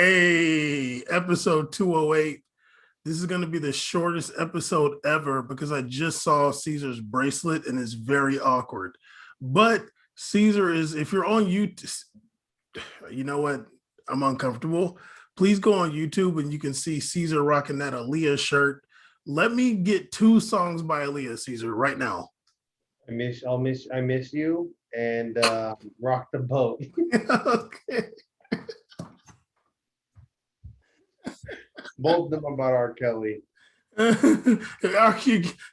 Hey, episode 208. This is going to be the shortest episode ever because I just saw Caesar's bracelet and it's very awkward. But Caesar is, if you're on YouTube, you know what? I'm uncomfortable. Please go on YouTube and you can see Caesar rocking that Aaliyah shirt. Let me get two songs by Aaliyah, Caesar, right now. I miss you and rock the boat. Okay. Both of them about R. Kelly.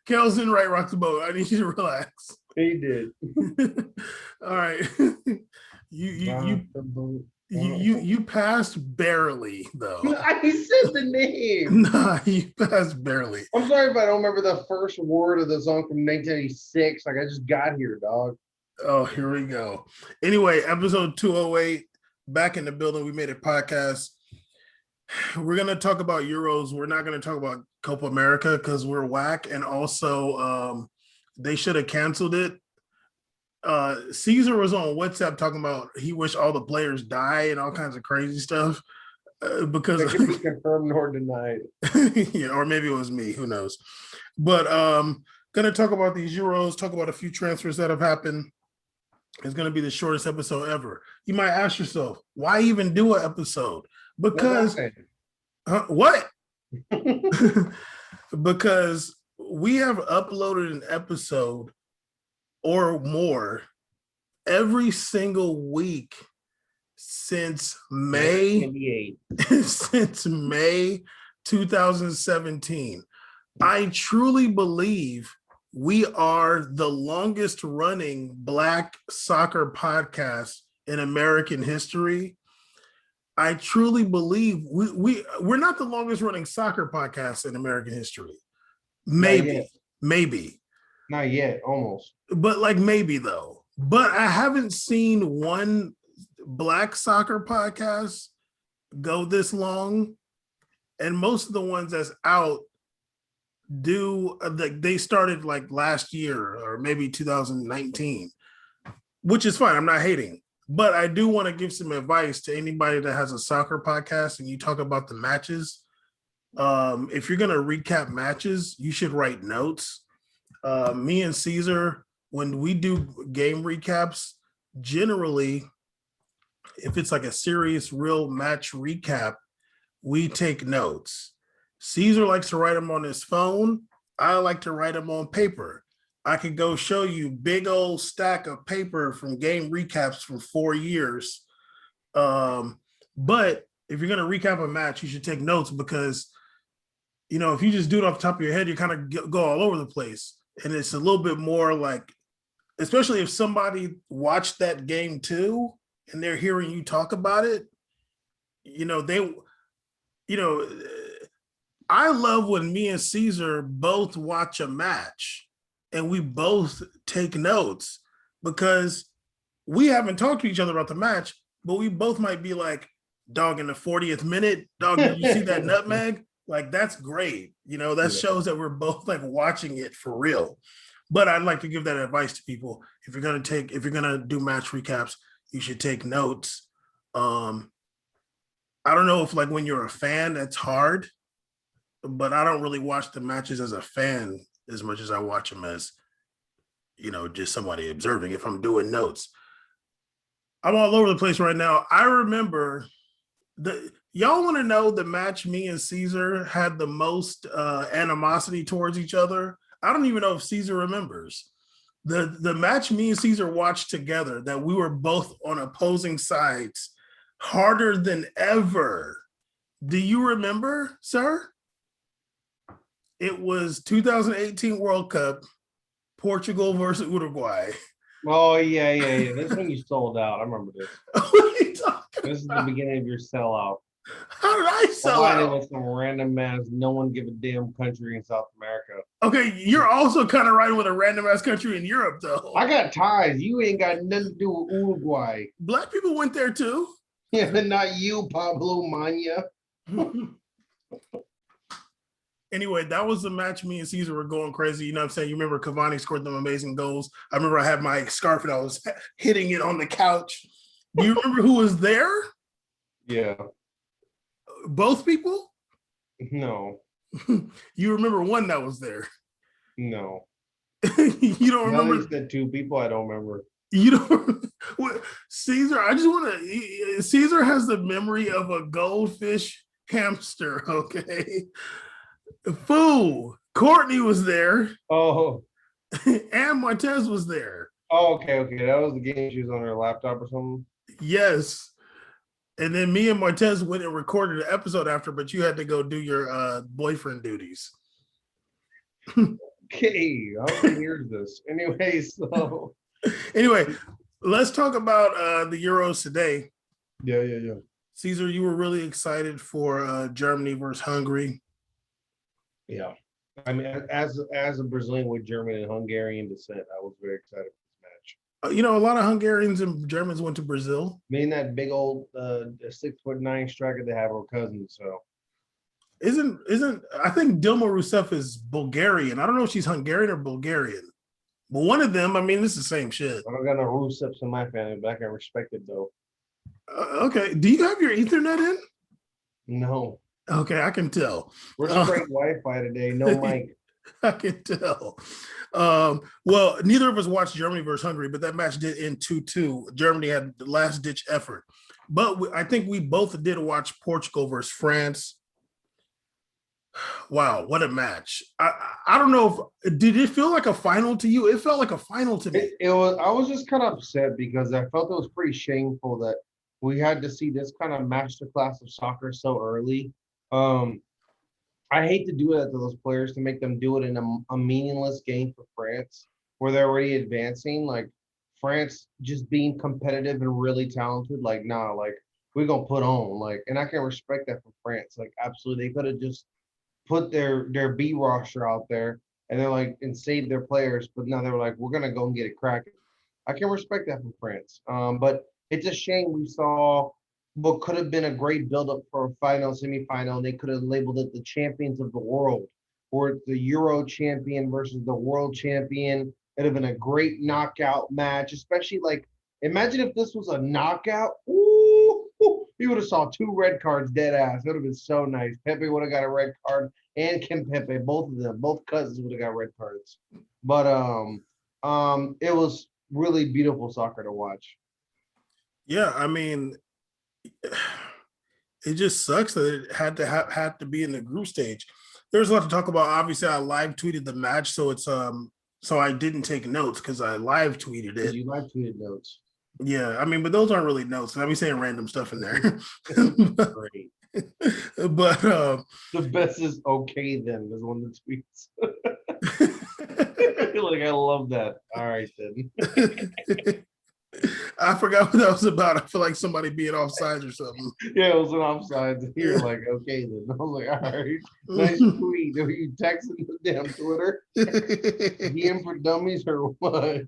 Kel's in right, rock the boat. I need you to relax. He did. All right. You passed barely though. I said the name. Nah, you passed barely. I'm sorry if I don't remember the first word of the song from 1986. Like I just got here, dog. Oh, here we go. Anyway, episode 208, back in the building. We made a podcast. We're gonna talk about Euros. We're not gonna talk about Copa America because we're whack, and also they should have canceled it. Caesar was on WhatsApp talking about he wished all the players die and all kinds of crazy stuff because it can be confirmed nor denied. Yeah, or maybe it was me, who knows. But gonna talk about these Euros, talk about a few transfers that have happened. It's gonna be the shortest episode ever. You might ask yourself, why even do an episode? Because what? Because we have uploaded an episode or more every single week since May 2017. I truly believe we are the longest running Black soccer podcast in American history. I truly believe we're not the longest running soccer podcast in American history. Maybe. Not yet, almost. But like maybe though. But I haven't seen one Black soccer podcast go this long. And most of the ones that's out they started like last year or maybe 2019, which is fine. I'm not hating. But I do want to give some advice to anybody that has a soccer podcast and you talk about the matches. If you're going to recap matches, you should write notes. Me and Caesar, when we do game recaps, generally, if it's like a serious, real match recap, we take notes. Caesar likes to write them on his phone. I like to write them on paper. I could go show you big old stack of paper from game recaps from 4 years. But if you're going to recap a match, you should take notes because, you know, if you just do it off the top of your head, you kind of go all over the place. And it's a little bit more like, especially if somebody watched that game too, and they're hearing you talk about it, I love when me and Caesar both watch a match and we both take notes because we haven't talked to each other about the match, but we both might be like, dog, in the 40th minute, dog, did you see that nutmeg? Like, that's great. You know, that shows that we're both like watching it for real. But I'd like to give that advice to people. If you're going to do match recaps, you should take notes. I don't know if like when you're a fan, that's hard, but I don't really watch the matches as a fan as much as I watch them as, you know, just somebody observing if I'm doing notes. I'm all over the place right now. I remember y'all want to know the match me and Caesar had the most animosity towards each other? I don't even know if Caesar remembers. The match me and Caesar watched together that we were both on opposing sides harder than ever. Do you remember, sir? It was 2018 World Cup, Portugal versus Uruguay. Oh, yeah. This one you sold out. I remember this. What are you talking This is about? the beginning of your sellout. How did I sell out? With some random ass, no one give a damn country in South America. Okay, you're also kind of riding with a random ass country in Europe, though. I got ties. You ain't got nothing to do with Uruguay. Black people went there too. Yeah, but not you, Pablo Mania. Anyway, that was the match me and Caesar were going crazy. You know what I'm saying? You remember Cavani scored them amazing goals. I remember I had my scarf and I was hitting it on the couch. Do you remember who was there? Yeah. Both people? No, You remember one that was there. no. You don't Now that you remember. said two people, I don't remember. You don't. What, Caesar? I just want to. Caesar has the memory of a goldfish hamster. Okay. Fool. Courtney was there, Oh, and Martez was there. oh, okay, okay. That was the game she was on her laptop or something. Yes. And then me and Martez went and recorded an episode after, but you had to go do your boyfriend duties. Okay, I hope he hears this. Anyway, so Anyway, let's talk about the Euros today. yeah. Caesar, you were really excited for Germany versus Hungary. Yeah. I mean, as a Brazilian with German and Hungarian descent, I was very excited for this match. You know, a lot of Hungarians and Germans went to Brazil. Me and that big old 6'9" striker they have are cousins, so Isn't I think Dilma Rousseff is Bulgarian. I don't know if she's Hungarian or Bulgarian. But one of them, I mean, it's the same shit. I don't got no Rusevs in my family, but I can respect it though. Okay. Do you have your Ethernet in? No, Okay, I can tell. we're straight Wi-Fi today, no mic. I can tell. Well, neither of us watched Germany versus Hungary, but that match did end 2-2. Germany had the last ditch effort. But I think we both did watch Portugal versus France. Wow, what a match. I don't know if did it feel like a final to you? It felt like a final to me. It was. I was just kind of upset because I felt it was pretty shameful that we had to see this kind of masterclass of soccer so early. I hate to do that to those players to make them do it in a meaningless game for France where they're already advancing. Like France just being competitive and really talented. Like nah, like we're gonna put on. Like, and I can respect that for France. Like absolutely, they could have just put their B roster out there and they're like and save their players, but now they're like, we're gonna go and get it cracking. I can respect that from France. But it's a shame we saw what could have been a great buildup for a final, semifinal, and they could have labeled it the champions of the world, or it's the Euro champion versus the world champion. It'd have been a great knockout match, especially like imagine if this was a knockout. Ooh, you would have saw 2 red cards dead ass. It would have been so nice. Pepe would have got a red card, and Kim Pepe, both of them, both cousins would have got red cards. But it was really beautiful soccer to watch. Yeah, I mean, it just sucks that it had to be in the group stage. There's a lot to talk about. Obviously, I live tweeted the match, so it's so I didn't take notes because I live tweeted it. You live tweeted notes. Yeah, I mean, but those aren't really notes. I'll be saying random stuff in there. Great. But The best is okay then is one of the tweets. Like I love that. All right then. I forgot what that was about. I feel like somebody being offsides or something. Yeah, it was an offside. You're like, okay then. I was like, all right. Nice tweet. Are you texting the damn Twitter? DM for dummies or what?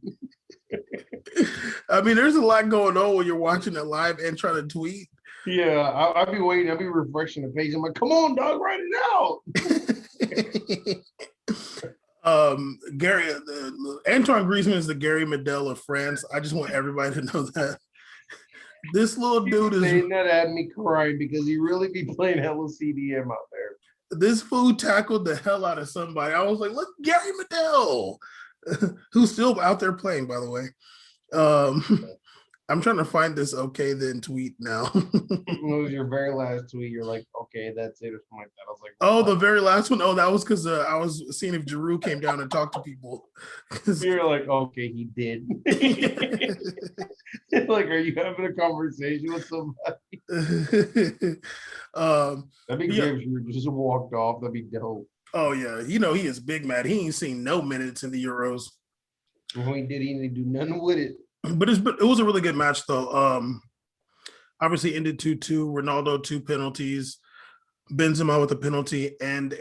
I mean, there's a lot going on when you're watching it live and trying to tweet. Yeah, I'll be waiting. I'll be refreshing the page. I'm like, come on, dog, write it out. Gary, Antoine Griezmann is the Gary Medel of France. I just want everybody to know that. This little dude is saying that had me crying because he really be playing hella CDM out there. This fool tackled the hell out of somebody. I was like, look, Gary Medel, who's still out there playing, by the way. I'm trying to find this okay then tweet now. It was your very last tweet. You're like, okay, that's it or something like that. I was like, oh, the very last one. Oh, that was because I was seeing if Giroud came down and talked to people. You're like, okay, he did. Like, are you having a conversation with somebody? That'd be great if you just walked off. That'd be dope. Oh yeah, you know he is big mad. He ain't seen no minutes in the Euros. When he did, he didn't do nothing with it. But it was a really good match though. Obviously ended 2-2. Ronaldo 2 penalties, Benzema with a penalty and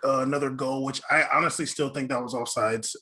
another goal, which I honestly still think that was offsides.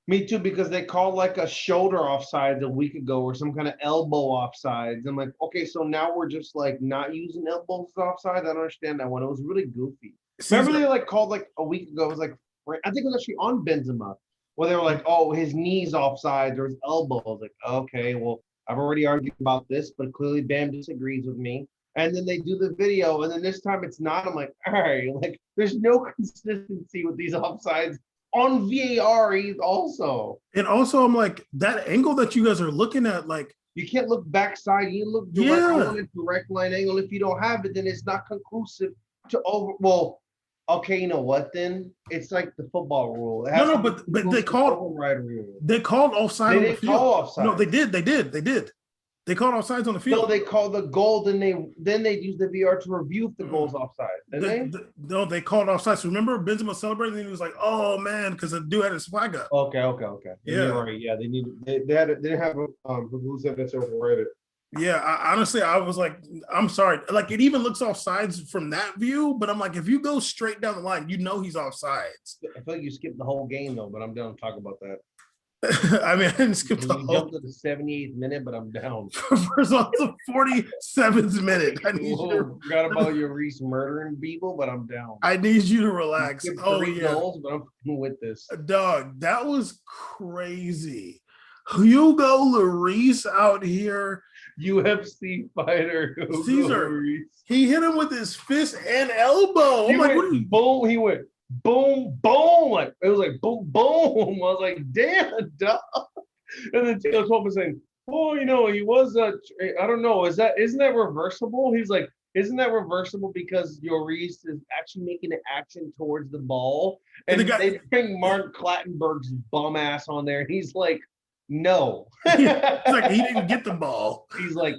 Me too, because they called like a shoulder offsides a week ago or some kind of elbow offsides. I'm like, okay, so now we're just like not using elbows offsides. I don't understand that one. It was really goofy. Remember they like called like a week ago. It was like I think it was actually on Benzema. Well, they were like, oh, his knees offsides or his elbow. I was like, okay, well, I've already argued about this, but clearly Bam disagrees with me. and then they do the video, and then this time it's not. I'm like, all right, like there's no consistency with these offsides on VAR also. And also, I'm like, that angle that you guys are looking at, like, You can't look backside. You look direct. I yeah. want a direct line angle. If you don't have it, then it's not conclusive to over. Well, okay, you know what? Then it's like the football rule. It has No, to be but they conclusive called override rule. they called offside They on the didn't field. call offside. No, they did. They called offsides on the No, field. they called the goal. Then they use the VR to review if the goal's offside. Didn't they? No, they called offsides. Remember Benzema celebrating and he was like, "Oh man," because the dude had his flag up. Okay. Yeah. You're right. Yeah, they didn't have a conclusive that's overrated. Yeah, honestly, I was like, I'm sorry. Like, it even looks offsides from that view, but I'm like, if you go straight down the line, you know he's offsides. I feel like you skipped the whole game though, but I'm down to talk about that. I mean, I didn't skip the You whole. jumped to the 78th minute, but I'm down. First off, it's the 47th minute. I need you to, Forgot about your Reese murdering people, but I'm down. I need you to relax. Skipped Oh 3 yeah, goals, but I'm with this. dog, that was crazy. Hugo Lloris out here. UFC fighter. Hugo Caesar. Lloris. He hit him with his fist and elbow. He I'm like, went what are you? boom. He went boom, boom. Like it was like boom, boom. I was like, damn, dog. And then Taylor Swift was saying, "Oh, you know, he was I don't know. Isn't that reversible?" He's like, "Isn't that reversible because Lloris is actually making an action towards the ball?" And they bring Mark Clattenburg's bum ass on there, and he's like, "No." It's like he didn't get the ball. He's like,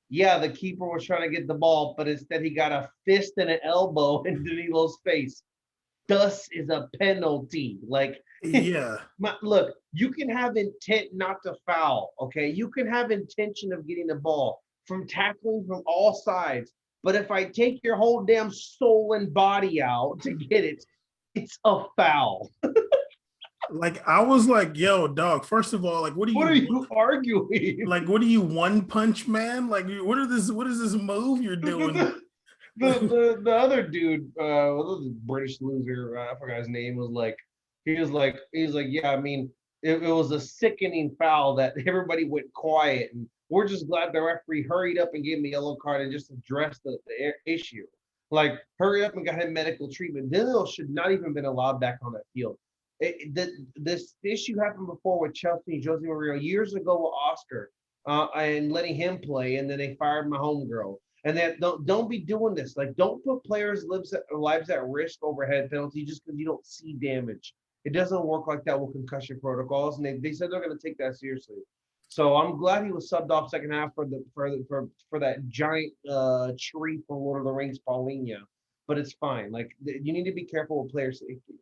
"Yeah, the keeper was trying to get the ball, but instead he got a fist and an elbow in Danilo's face. Thus is a penalty." Like, Yeah. look, you can have intent not to foul, okay? You can have intention of getting the ball from tackling from all sides. But if I take your whole damn soul and body out to get it, it's a foul. Like, I was like, yo, dog, first of all, like, what are you arguing? Like, what are you, One Punch Man? Like, what is this move you're doing? The other dude, the British loser, I forgot his name, was like, he was like, yeah, I mean, it was a sickening foul that everybody went quiet, and we're just glad the referee hurried up and gave him a yellow card and just addressed the issue. Like, hurry up and got him medical treatment. Danilo should not even been allowed back on that field. This issue happened before with Chelsea and Jose Mourinho years ago with Oscar, and letting him play, and then they fired my homegirl. And that don't be doing this. Like, don't put players' lives at risk over head penalty just because you don't see damage. It doesn't work like that with concussion protocols, and they said they're going to take that seriously. So I'm glad he was subbed off second half for that giant tree from Lord of the Rings, Paulinia. But it's fine. Like, you need to be careful with player safety.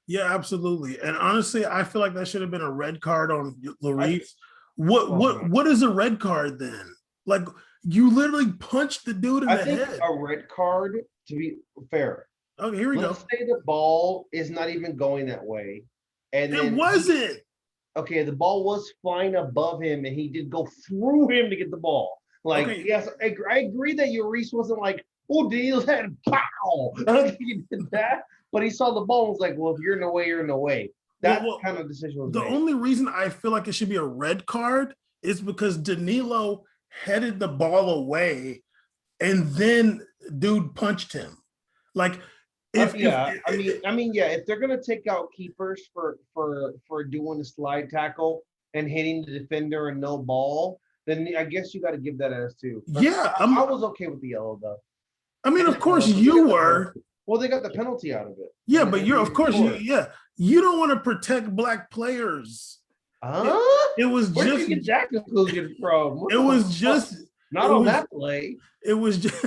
Yeah, absolutely. And honestly, I feel like that should have been a red card on Lloris. What is a red card then? Like, you literally punched the dude in the head. A red card, to be fair. Okay, here we go. Let's say the ball is not even going that way. And it wasn't. Okay, the ball was flying above him, and he did go through him to get the ball. Like, okay. Yes, I agree that Lloris wasn't like, oh, Daniel's head, pow. I don't think he did that. But he saw the ball and was like, well, if you're in the way, you're in the way. That kind of decision was made. The only reason I feel like it should be a red card is because Danilo headed the ball away and then dude punched him. Like, if they're gonna take out keepers for doing a slide tackle and hitting the defender and no ball, then I guess you got to give that as too. But yeah, I was okay with the yellow though. I mean, of course you were. Well, they got the penalty out of it. Yeah, but you don't want to protect black players. It was Where did you get that conclusion from? It was just not on that play. It was just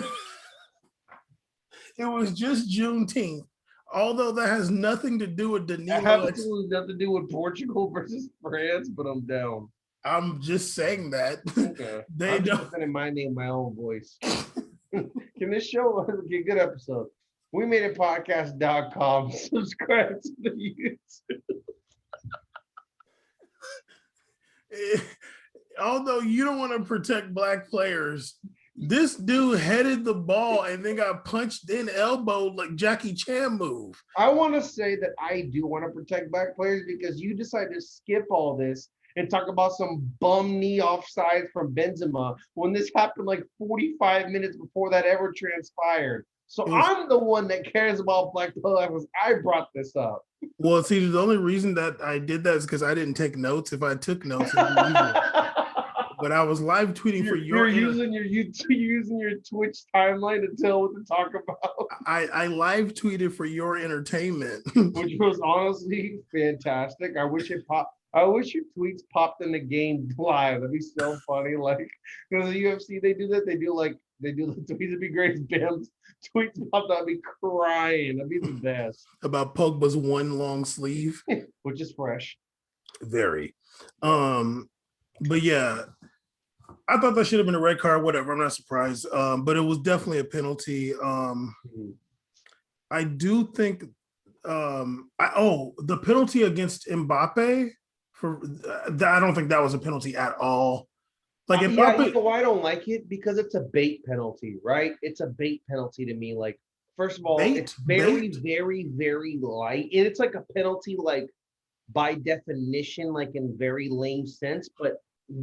Juneteenth. Although that has nothing to do with Danilo. That has absolutely nothing to do with Portugal versus France, but I'm down. I'm just saying that. Okay. They don't. I'm my name, my own voice. Can this show be a good episode? We made it podcast.com. Subscribe to the YouTube. Although you don't want to protect black players, this dude headed the ball and then got punched in elbow like Jackie Chan move. I want to say that I do want to protect black players because you decide to skip all this and talk about some bum knee offside from Benzema when this happened like 45 minutes before that ever transpired. So It was I'm the one that cares about Black Pillars. I brought this up. well. See, the only reason that I did that is because I didn't take notes. If I took notes, it'd be easier. But I was live tweeting for You're your using your YouTube, using your Twitch timeline to tell what to talk about, I live tweeted for your entertainment. which was honestly fantastic. I wish it popped. I wish your tweets popped in the game live. That'd be so funny. Like, because the UFC, they do that. They do the tweets. It'd be great. If Bam's tweets popped. I'd be crying. That'd be the best. About Pogba's one long sleeve. Which is fresh. Very. But yeah, I thought that should have been a red card, whatever. I'm not surprised. But it was definitely a penalty. I do think the penalty against Mbappe for I don't think that was a penalty at all. Like Yeah, Mbappe, you know why I don't like it? Because it's a bait penalty, right? It's a bait penalty to me. Like, first of all, it's very, very, very light. And it's like a penalty, like by definition, like in very lame sense. But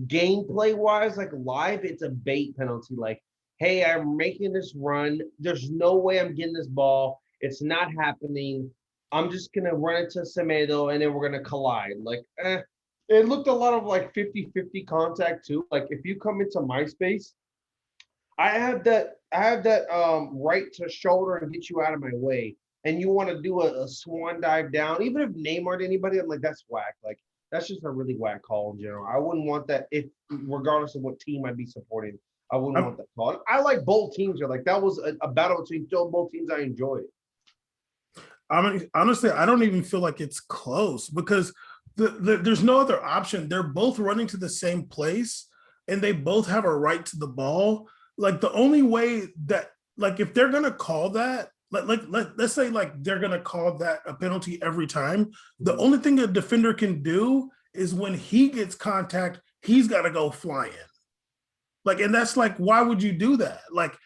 gameplay wise, like live, it's a bait penalty. Like, hey, I'm making this run. There's no way I'm getting this ball. It's not happening. I'm just gonna run into Semedo and then we're gonna collide. Like, it looked a lot of like 50-50 contact too. Like if you come into my space, I have that right to shoulder and get you out of my way. And you want to do a swan dive down, even if Neymar to anybody, I'm like, that's whack. Like that's just a really whack call in general. I wouldn't want that if regardless of what team I'd be supporting. I wouldn't want that call. I like both teams are like that was a battle between both teams I enjoyed. I mean, honestly, I don't even feel like it's close because there's no other option. They're both running to the same place and they both have a right to the ball. Like the only way that, like, if they're gonna call that, let's say like they're gonna call that a penalty every time. The only thing a defender can do is when he gets contact, he's got to go flying. Like, and that's like, why would you do that? Like,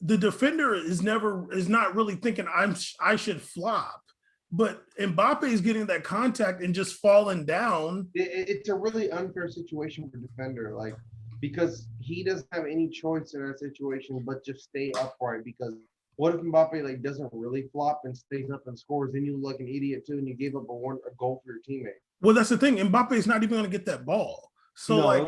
the defender is not really thinking I should flop, but Mbappe is getting that contact and just falling down. It's a really unfair situation for defender, like because he doesn't have any choice in that situation but just stay upright. Because what if Mbappe like doesn't really flop and stays up and scores? Then you look like an idiot too, and you gave up a goal for your teammate. Well, that's the thing. Mbappe is not even going to get that ball. So no, like,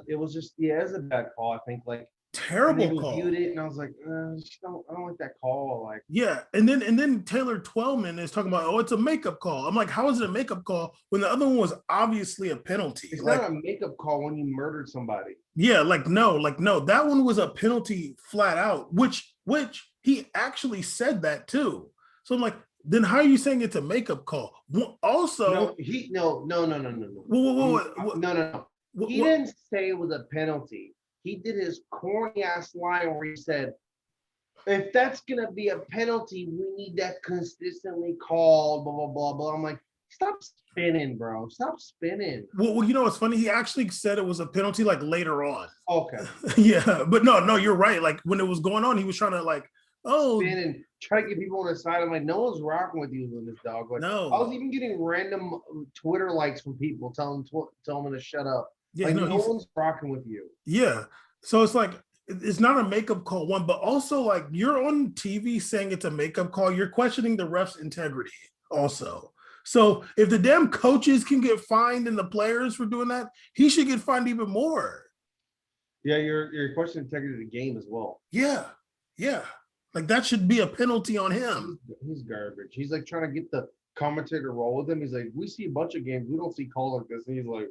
it was just it was a bad call. I think like. Terrible call. Viewed it and I was like, I don't like that call. Like, yeah, and then Taylor Twellman is talking about, oh, it's a makeup call. I'm like, how is it a makeup call when the other one was obviously a penalty? It's like, not a makeup call when you murdered somebody. Yeah, no, that one was a penalty flat out, which he actually said that too. So I'm like, then how are you saying it's a makeup call? Also, no. No. He didn't say it was a penalty. He did his corny ass line where he said, if that's going to be a penalty, we need that consistently called, blah, blah, blah, blah. I'm like, stop spinning, bro. Stop spinning. Well, you know what's funny? He actually said it was a penalty like later on. Okay. Yeah, but no, you're right. Like when it was going on, he was trying to like, spin and try to get people on his side. I'm like, no one's rocking with you in this dog. Like, no. I was even getting random Twitter likes from people telling him to shut up. Yeah, like, no one's rocking with you. Yeah. So it's like, it's not a makeup call one, but also like you're on TV saying it's a makeup call. You're questioning the ref's integrity also. So if the damn coaches can get fined and the players for doing that, he should get fined even more. Yeah, you're questioning integrity of the game as well. Yeah. Like that should be a penalty on him. He's garbage. He's like trying to get the commentator roll with him. He's like, we see a bunch of games. We don't see call like this. And he's like,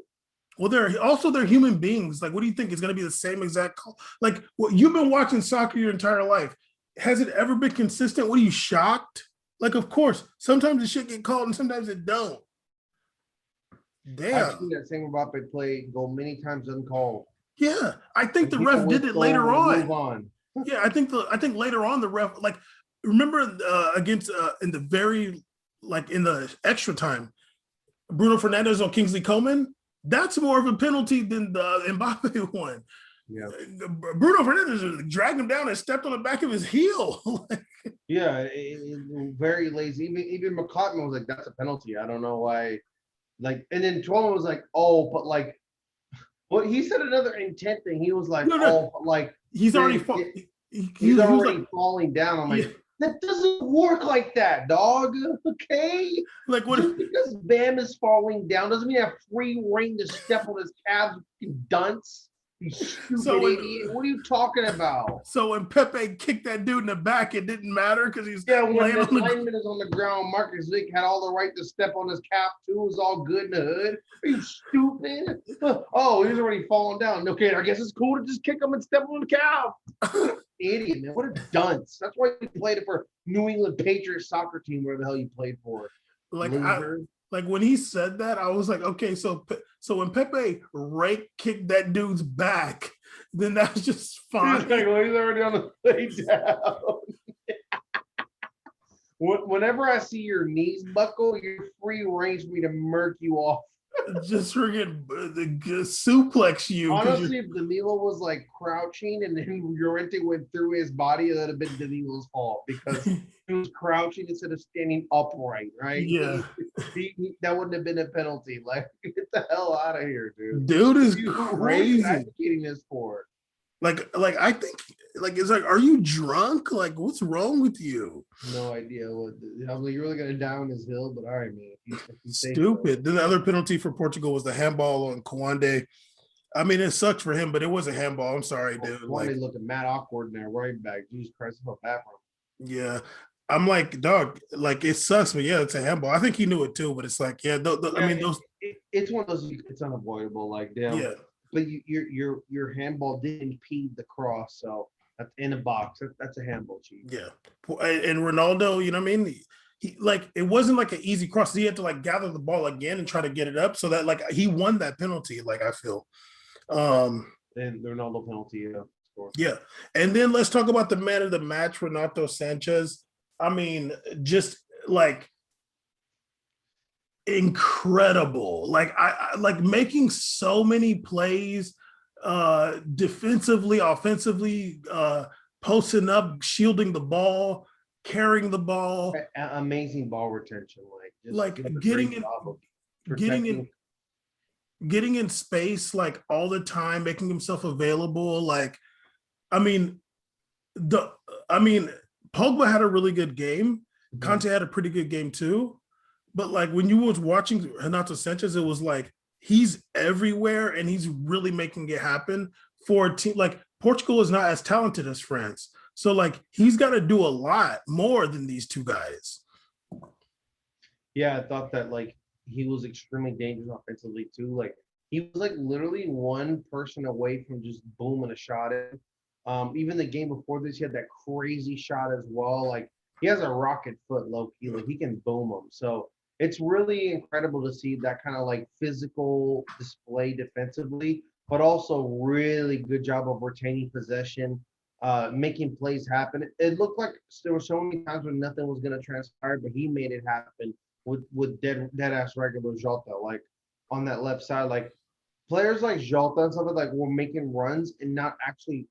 well, they're human beings. Like, what do you think is going to be the same exact call? Like, well, you've been watching soccer your entire life. Has it ever been consistent? What are you shocked? Like, of course, sometimes the shit get called and sometimes it don't. Damn. I've seen that same Mbappe play go many times uncalled. Yeah, I think the ref did it later on. Move on. Yeah, I think later on the ref, like, remember against in the very, like in the extra time, Bruno Fernandes on Kingsley Coman. That's more of a penalty than the Mbappe one. Yeah, Bruno Fernandes dragged him down and stepped on the back of his heel. Yeah, very lazy. Even McCartney was like, "That's a penalty." I don't know why Like, and then Tolman was like, oh, but like, what he said another intent thing. He was like, No, no, oh, like he's already then fought. he's He was like, already falling down. I'm yeah, like, that doesn't work like that, dog. Okay. like what? Just because Bam is falling down doesn't mean I have free reign to step on his calves, you dunce. You stupid So when idiot. What are you talking about? so when Pepe kicked that dude in the back, it didn't matter because he's Yeah, when laying the on the. lineman is on the ground, Marcus Vick had all the right to step on his calf too. It was all good in the hood. Are you stupid? Oh, he's already falling down. Okay, I guess it's cool to just kick him and step on the calf. What an idiot, man. What a dunce. That's why he played it for New England Patriots soccer team, where the hell you played for. Like Loser. like when he said that, I was like, okay, so when Pepe rake kicked that dude's back, then that's just fine. He's already on the way down. Whenever I see your knees buckle, you're free range for me to murk you off. Just freaking suplex you. Honestly, if Danilo was like crouching and then Llorente went through his body, that would have been Danilo's fault because he was crouching instead of standing upright, right? Yeah. That wouldn't have been a penalty. Like, get the hell out of here, dude. Dude is Who are you crazy. advocating this for? Like I think it's like, are you drunk? Like, what's wrong with you? No idea what. I'm like, you're really gonna down this hill, but all right, man. If you say so. Stupid. Then the other penalty for Portugal was the handball on Kawande. I mean, it sucked for him, but it was a handball. I'm sorry, dude. Like, looking mad awkward in there, right back. Jesus Christ, I felt bad for him. Yeah. I'm like, dog, like it sucks, but yeah, it's a handball. I think he knew it too, but it's like, yeah, I mean, those. It's one of those. It's unavoidable. Like, damn. Yeah. But your handball did impede the cross, so that's in a box. That's a handball, chief. Yeah, and Ronaldo, you know what I mean? He like it wasn't like an easy cross. He had to like gather the ball again and try to get it up, so that like he won that penalty. Like I feel. And the Ronaldo penalty, yeah. And then let's talk about the man of the match, Renato Sanchez. I mean, just like incredible. Like I like making so many plays defensively, offensively, posting up, shielding the ball, carrying the ball. Amazing ball retention. Like getting in space like all the time, making himself available. Like, I mean, Pogba had a really good game. Conte had a pretty good game too. But like when you was watching Renato Sanchez, it was like he's everywhere and he's really making it happen for a team. Like Portugal is not as talented as France. So like he's got to do a lot more than these two guys. Yeah, I thought that like he was extremely dangerous offensively too. Like he was like literally one person away from just booming a shot in. Even the game before this, he had that crazy shot as well. Like he has a rocket foot low key, like he can boom them. So it's really incredible to see that kind of like physical display defensively, but also really good job of retaining possession, making plays happen. It looked like there were so many times when nothing was going to transpire, but he made it happen with dead ass regular Jota, like on that left side. Like players like Jota and stuff like were making runs and not actually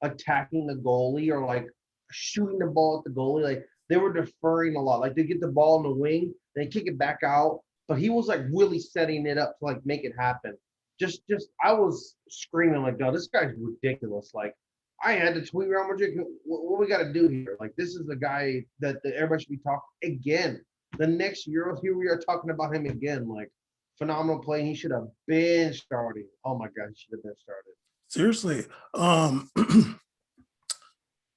attacking the goalie or like shooting the ball at the goalie. Like they were deferring a lot. Like they get the ball in the wing, they kick it back out. But he was like really setting it up to like make it happen. Just I was screaming like, "No, this guy's ridiculous!" Like I had to tweet Real Madrid, what we got to do here? Like this is the guy that everybody should be talking again. The next Euro, here we are talking about him again. Like phenomenal play. He should have been starting. Oh my God, he should have been started. Seriously. I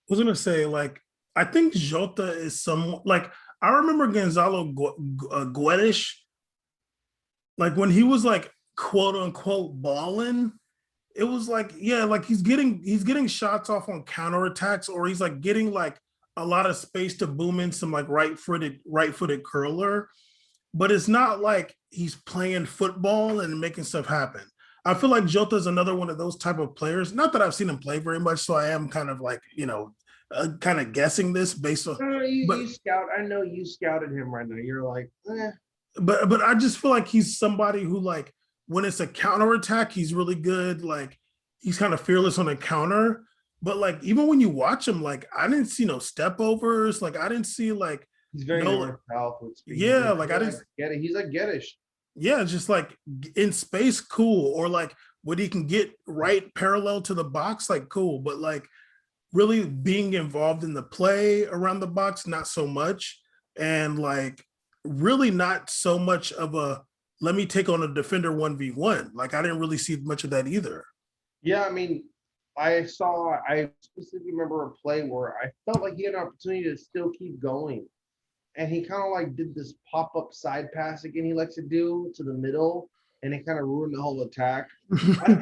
was gonna say, like, I think Jota is some like I remember Gonzalo Guedes, like when he was like quote unquote balling, it was like, yeah, like he's getting shots off on counterattacks, or he's like getting like a lot of space to boom in some like right-footed curler, but it's not like he's playing football and making stuff happen. I feel like Jota is another one of those type of players. Not that I've seen him play very much, so I am kind of like, kind of guessing this based on. You scout. I know you scouted him right now. You're like, eh. But I just feel like he's somebody who, like, when it's a counterattack, he's really good. Like he's kind of fearless on a counter. But like even when you watch him, like I didn't see no step overs. Like I didn't see like he's very north south with speed. Yeah, like I didn't get it. He's like Geddish. Yeah, just like in space, cool. Or like when he can get right parallel to the box, like cool. But like really being involved in the play around the box, not so much. And like really not so much of a let me take on a defender 1v1. Like I didn't really see much of that either. Yeah, I mean, I specifically remember a play where I felt like he had an opportunity to still keep going. And he kind of like did this pop up side pass again he likes to do to the middle, and it kind of ruined the whole attack.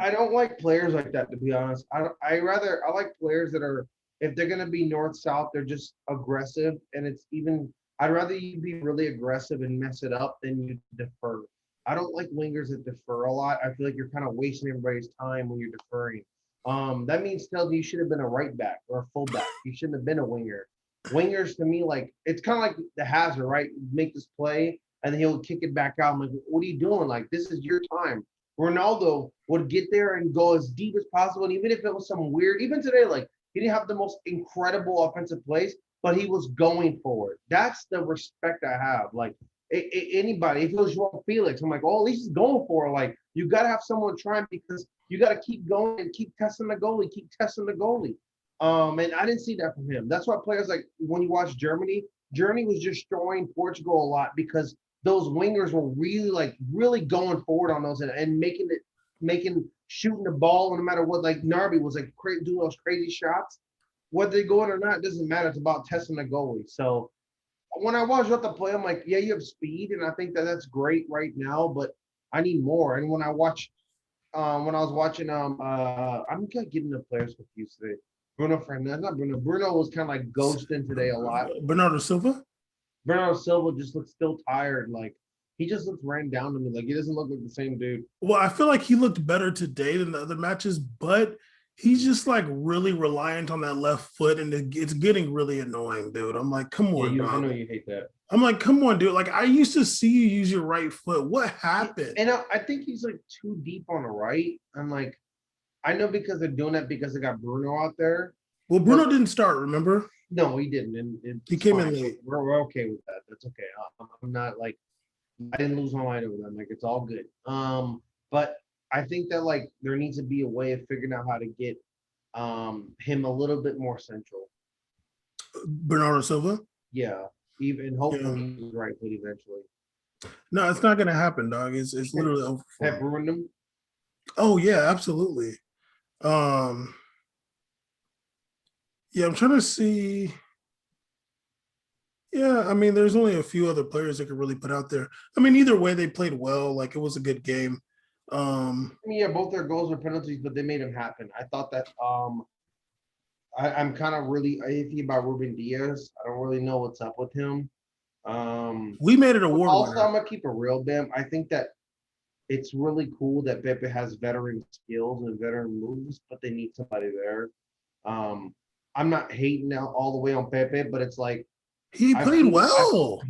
I don't like players like that, to be honest. I like players that are, if they're gonna be north south, they're just aggressive, and it's even. I'd rather you be really aggressive and mess it up than you defer. I don't like wingers that defer a lot. I feel like you're kind of wasting everybody's time when you're deferring. That means tells me you should have been a right back or a fullback. You shouldn't have been a winger. Wingers to me, like it's kind of like the Hazard, right? Make this play and then he'll kick it back out. I'm like, what are you doing? Like this is your time. Ronaldo would get there and go as deep as possible. And even if it was some weird, even today, like he didn't have the most incredible offensive plays, but he was going for it. That's the respect I have. Like anybody, if it was Joao Felix, I'm like, oh, at least he's going for it. Like you got to have someone trying because you got to keep going and keep testing the goalie, keep testing the goalie. And I didn't see that from him. That's why players like when you watch Germany, Germany was destroying Portugal a lot because those wingers were really going forward on those and making shooting the ball no matter what. Like Narby was like doing those crazy shots. Whether they go in or not, it doesn't matter. It's about testing the goalie. So when I watch Jota play, I'm like, yeah, you have speed, and I think that that's great right now, but I need more. And when I was watching, I'm kind of getting the players confused today. Bruno Fernandez, not Bruno. Bruno was kind of like ghosting today a lot. Bernardo Silva. Bernardo Silva just looks still tired. Like he just looks ran down to me. Like he doesn't look like the same dude. Well, I feel like he looked better today than the other matches, but he's just like really reliant on that left foot, and it's getting really annoying, dude. I'm like, come on, Yeah, I know dog. you hate that. I'm like, come on, dude. Like I used to see you use your right foot. What happened? And I think he's like too deep on the right. I'm like, I know because they're doing that because they got Bruno out there. Well, Bruno didn't start, remember? No, he didn't. And He came in late. We're okay with that. That's okay. I'm not like I didn't lose my mind over that. Like it's all good. But I think that like there needs to be a way of figuring out how to get him a little bit more central. Bernardo Silva. Yeah, even hopefully he's right foot eventually. No, it's not gonna happen, dog. It's literally over. Have ruined him. Oh yeah, absolutely. Um, yeah, I'm trying to see. Yeah, I mean, there's only a few other players that could really put out there. I mean, either way, they played well. Like it was a good game. Yeah, both their goals were penalties, but they made them happen. I thought that I'm kind of really iffy about Ruben Diaz. I don't really know what's up with him. We made it a war. Also, I'm gonna keep it real, Bam. I think that it's really cool that Pepe has veteran skills and veteran moves, but they need somebody there. I'm not hating out all the way on Pepe, but it's like he played well.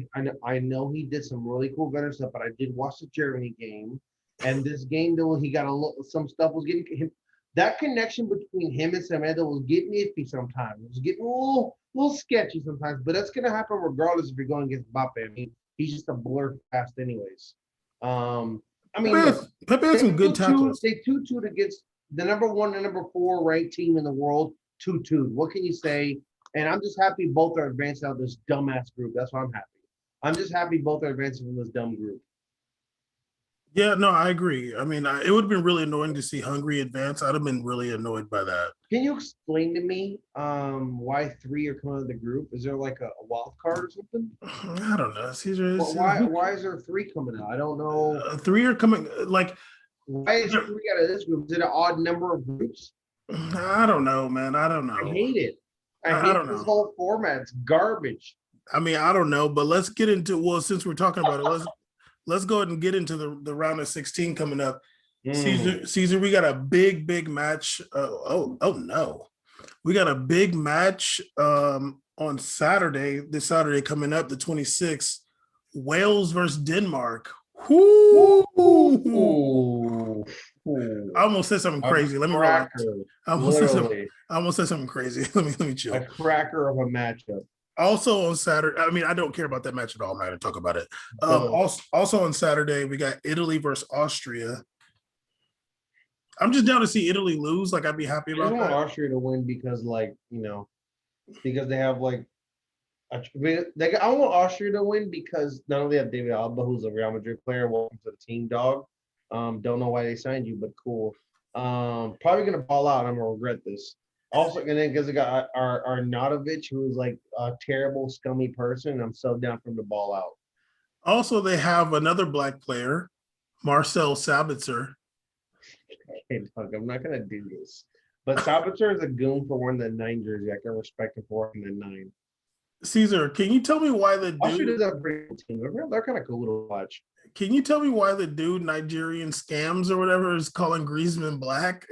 I know he did some really cool veteran stuff, but I did watch the Germany game, and this game though he got some stuff was getting him. That connection between him and Semedo was getting iffy sometimes. It was getting a little sketchy sometimes, but that's gonna happen regardless if you're going against Mbappe. I mean, he's just a blur fast anyways. I mean, Pepe had some good tackles. They 2-2 against the number 1 and number 4 ranked team in the world. 2-2. What can you say? And I'm just happy both are advancing out of this dumbass group. That's why I'm happy. I'm just happy both are advancing from this dumb group. Yeah, no, I agree. I mean, it would have been really annoying to see Hungary advance. I'd have been really annoyed by that. Can you explain to me why 3 are coming out of the group? Is there like a wild card or something? I don't know. Caesar, why is there 3 coming out? I don't know. 3 are coming. Like, why is 3 out of this group? Is it an odd number of groups? I don't know, man. I don't know. I hate it. I hate this whole format. It's garbage. I mean, I don't know, but let's get into. Well, since we're talking about it, let's go ahead and get into the round of 16 coming up. Caesar, we got a big match. Oh no, we got a big match on Saturday. This Saturday coming up, the 26th, Wales versus Denmark. Whoo! I almost said something crazy. Let me relax. I almost said something crazy. Let me chill. A cracker of a matchup. Also on Saturday, I mean, I don't care about that match at all. I'm not going to talk about it. So, Also on Saturday, we got Italy versus Austria. I'm just down to see Italy lose. Like, I'd be happy I just about want that. Austria to win because, like, because they have like I want Austria to win because not only have David Alba, who's a Real Madrid player, welcome to the team, dog. Don't know why they signed you, but cool. Probably gonna ball out. I'm gonna regret this. Also, and then because they got Arnautovic, who is like a terrible, scummy person. I'm so down for him to ball out. Also, they have another black player, Marcel Sabitzer. Hey, dog, I'm not gonna do this. But Sabitzer is a goon for wearing the 9 jersey. I can respect him for wearing the 9. Caesar, can you tell me why the Austria dude? does have a pretty good team. They're kind of cool to watch. Can you tell me why the dude Nigerian scams or whatever is calling Griezmann black?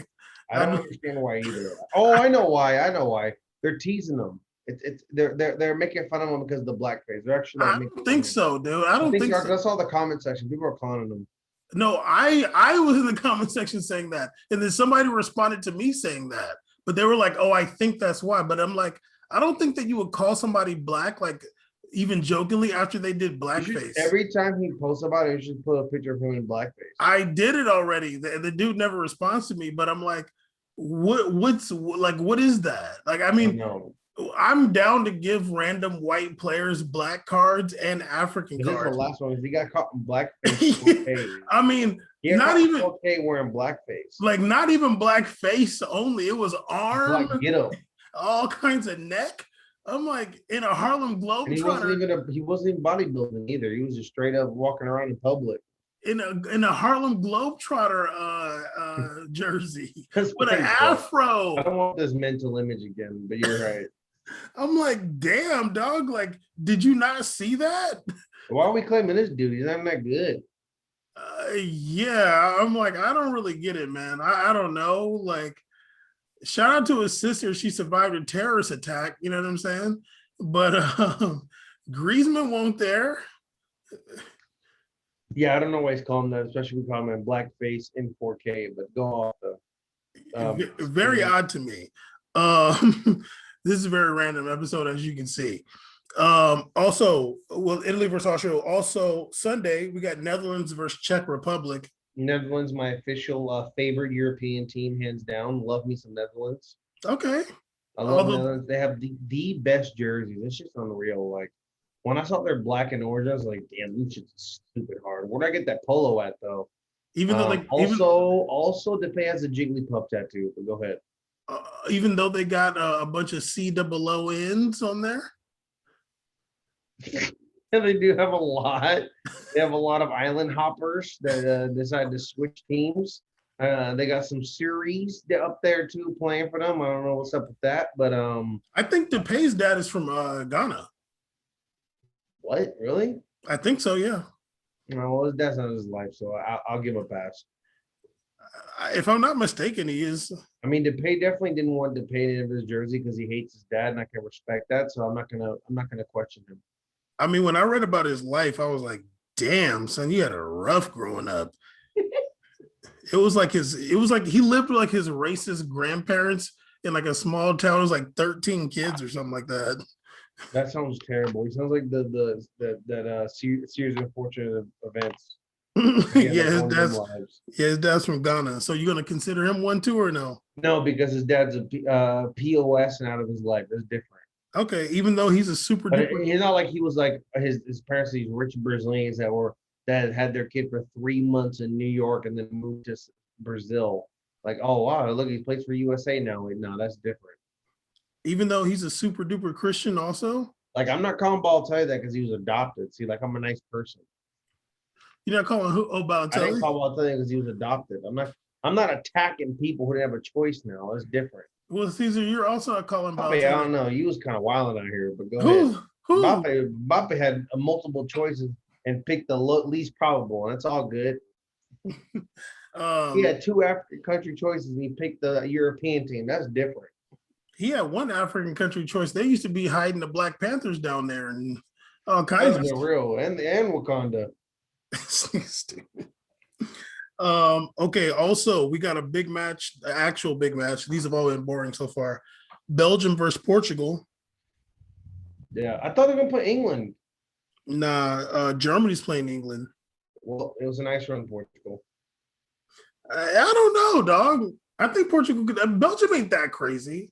I don't understand why either. Oh, I know why. I know why. They're teasing them. They're making fun of them because of the blackface. They're actually like I making don't fun think of them. so, dude. I I don't think think so. that's all the comment section. People are clowning them. No, I was in the comment section saying that, and then somebody responded to me saying that, but they were like, "Oh, I think that's why." But I'm like, I don't think that you would call somebody black, like even jokingly after they did blackface. Every time he posts about it, you should put a picture of him in blackface. I did it already. The dude never responds to me, but I'm like, what is that? Like, I mean, No, I'm down to give random white players black cards and African this is the cards. last one. He got caught in blackface. Okay. I mean, He got not caught even okay wearing blackface. like not even black face only. It was arm, Black get up. all kinds of neck. I'm like in a Harlem And he wasn't Globetrotter even bodybuilding either. He was just straight up walking around in public. in a Harlem Globetrotter jersey His with an face, bro. afro. I don't want this mental image again, but you're right. I'm like, damn, dog. Like, did you not see that? Why are we claiming this dude? He's not that good. Yeah, I'm like, I don't really get it, man. I don't know. Like, shout out to his sister. She survived a terrorist attack. You know what I'm saying? But Griezmann won't there. Yeah, I don't know why he's calling that, especially we call him in blackface in 4K, but go off the Very odd to me. This is a very random episode, as you can see. Also, well, Italy versus Austria. Also, Sunday we got Netherlands versus Czech Republic. Netherlands, my official favorite European team, hands down. Love me some Netherlands. Okay. I love Netherlands. They have the best jerseys. It's just unreal. Like when I saw their black and orange, I was like, damn, these shit's stupid hard. Where'd I get that polo at though? Even though like also Depay has a Jigglypuff tattoo. But go ahead. Even though they got a bunch of COONs on there. And they do have a lot. They have a lot of island hoppers that decide to switch teams. They got some series up there too playing for them. I don't know what's up with that, but I think Depay's dad is from Ghana. what really? I think so. Yeah. No, well, that's not his life, so I'll give him a pass. If I'm not mistaken, he is. I mean, Depay definitely didn't want Depay in his jersey because he hates his dad, and I can respect that. So I'm not gonna question him. I mean, when I read about his life, I was like, damn, son, you had a rough growing up. It was like he lived with like his racist grandparents in like a small town. It was like 13 kids or something like that. That sounds terrible. He sounds like that series of unfortunate events. His dad's from Ghana. So you're gonna consider him one too or no? No, because his dad's a POS and out of his life. That's different. Okay, even though he's a super But duper. it's not like he was like his parents, these rich Brazilians that had their kid for 3 months in New York and then moved to Brazil. Like, oh wow, look, he plays for USA now. Like, no, that's different. Even though he's a super duper Christian, also. Like, I'm not calling Balotelli that because he was adopted. See, like, I'm a nice person. You're not calling I Balotelli? didn't call Balotelli because he was adopted. I'm not attacking people who didn't have a choice now. That's different. Well, Caesar, you're also not calling Mbappe, Balotelli. I don't know. You was kind of wilding out here, but go ahead. Who? Mbappe had multiple choices and picked the least probable, and it's all good. He had 2 African country choices, and he picked the European team. That's different. He had one African country choice. They used to be hiding the Black Panthers down there and all kinds of stuff. Real and Wakanda. Stupid. Okay, also we got a big match, the actual big match. These have all been boring so far. Belgium versus Portugal. Yeah, I thought they were gonna put England. Nah, Germany's playing England. Well, it was a nice run, Portugal. I don't know, dog. I think Portugal could. Belgium ain't that crazy.